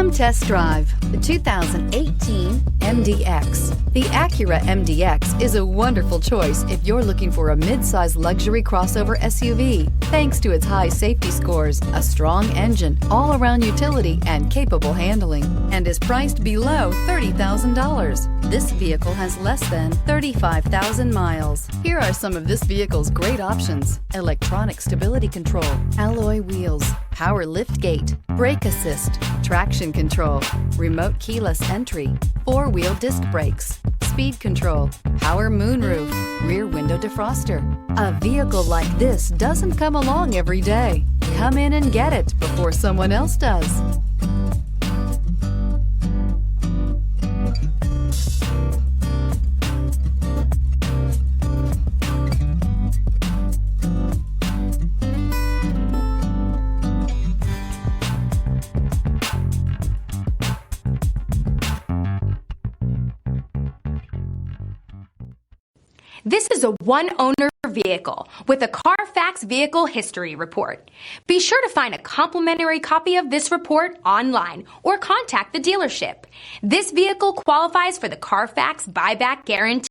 Come test drive the 2018 MDX. The Acura MDX is a wonderful choice if you're looking for a mid-size luxury crossover SUV. Thanks to its high safety scores, a strong engine, all-around utility, and capable handling, and is priced below $30,000. This vehicle has less than 35,000 miles. Here are some of this vehicle's great options: electronic stability control, alloy wheels, power liftgate, brake assist, traction control, remote keyless entry, four-wheel disc brakes, speed control, power moonroof, rear window defroster. A vehicle like this doesn't come along every day. Come in and get it before someone else does. This is a one-owner vehicle with a Carfax Vehicle History Report. Be sure to find a complimentary copy of this report online or contact the dealership. This vehicle qualifies for the Carfax Buyback Guarantee.